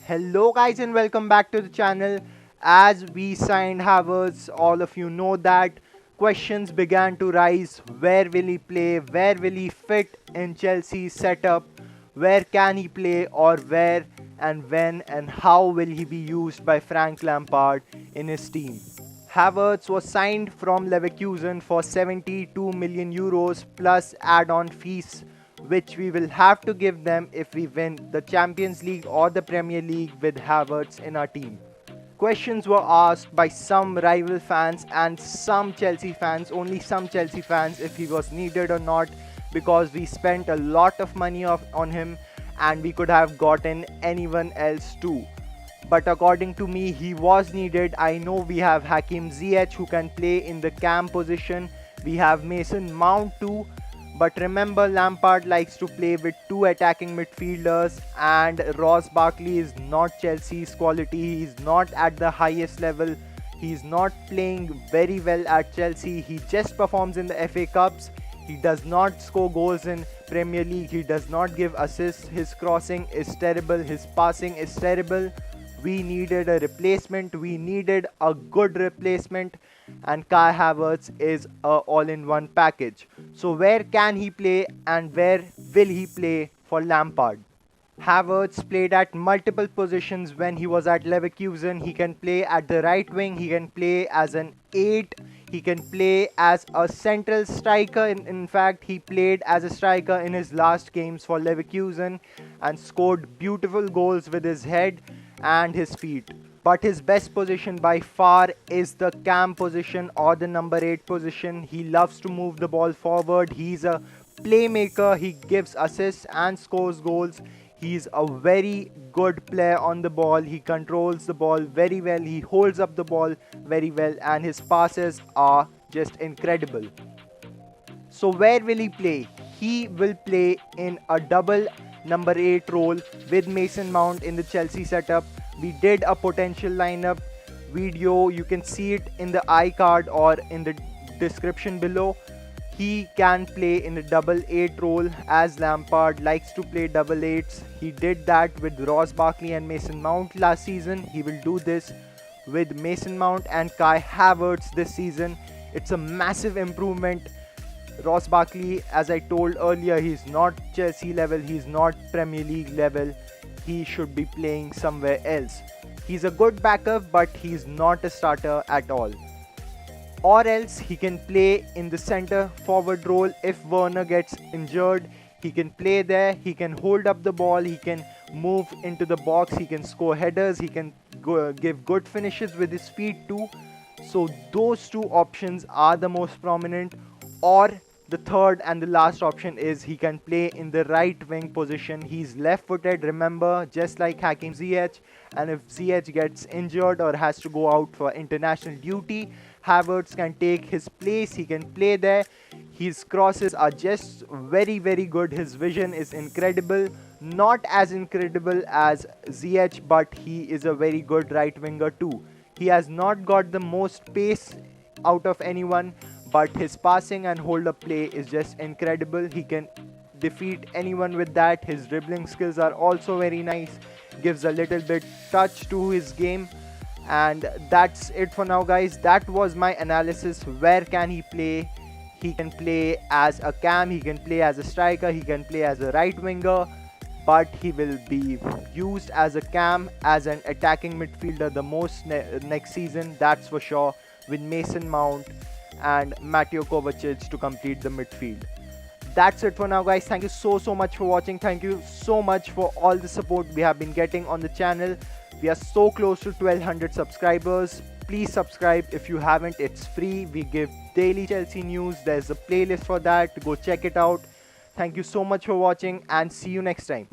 Hello guys and welcome back to the channel. As we signed Havertz, all of you know that questions began to rise. Where will he play? Where will he fit in Chelsea's setup? Where can he play, or where and when and how will he be used by Frank Lampard in his team? Havertz was signed from Leverkusen for 72 million euros plus add-on fees, which we will have to give them if we win the Champions League or the Premier League with Havertz in our team. Questions were asked by some rival fans and some Chelsea fans, only some Chelsea fans, if he was needed or not, because we spent a lot of money on him and we could have gotten anyone else too. But according to me, he was needed. I know we have Hakim Ziyech who can play in the cam position. We have Mason Mount too. But remember, Lampard likes to play with two attacking midfielders, and Ross Barkley is not Chelsea's quality. He's not at the highest level. He's not playing very well at Chelsea. He just performs in the FA Cups. He does not score goals in Premier League. He does not give assists. His crossing is terrible. His passing is terrible. We needed a replacement. We needed a good replacement, and Kai Havertz is a all-in-one package. So where can he play and where will he play for Lampard? Havertz played at multiple positions when he was at Leverkusen. He can play at the right wing, he can play as an 8, he can play as a central striker. In fact, he played as a striker in his last games for Leverkusen and scored beautiful goals with his head and his feet. But his best position by far is the cam position or the number 8 position. He loves to move the ball forward. He's a playmaker. He gives assists and scores goals. He's a very good player on the ball. He controls the ball very well. He holds up the ball very well, and his passes are just incredible. So where will he play? He will play in a double number 8 role with Mason Mount in the Chelsea setup. We did a potential lineup video. You can see it in the iCard or in the description below. He can play in a double 8 role, as Lampard likes to play double 8s. He did that with Ross Barkley and Mason Mount last season. He will do this with Mason Mount and Kai Havertz this season. It's a massive improvement. Ross Barkley, as I told earlier, he's not Chelsea level, he's not Premier League level. He should be playing somewhere else. He's a good backup, but he's not a starter at all. Or else he can play in the center forward role. If Werner gets injured, he can play there. He can hold up the ball, he can move into the box, he can score headers, he can give good finishes with his feet too. So those two options are the most prominent. Or the third and the last option is he can play in the right wing position. He's left footed, remember, just like Hakim Ziyech, and if Ziyech gets injured or has to go out for international duty, Havertz can take his place. He can play there. His crosses are just very good. His vision is incredible. Not as incredible as Ziyech, but he is a very good right winger too. He has not got the most pace out of anyone, but his passing and hold-up play is just incredible. He can defeat anyone with that. His dribbling skills are also very nice. Gives a little bit touch to his game. And that's it for now, guys. That was my analysis. Where can he play? He can play as a cam, he can play as a striker, he can play as a right winger, but he will be used as a cam, as an attacking midfielder the most next season, that's for sure, with Mason Mount and Mateo Kovacic to complete the midfield. That's it for now, guys. Thank you so much for watching. Thank you so much for all the support we have been getting on the channel. We are so close to 1200 subscribers. Please subscribe if you haven't. It's free. We give daily Chelsea news. There's a playlist for that. Go check it out. Thank you so much for watching and see you next time.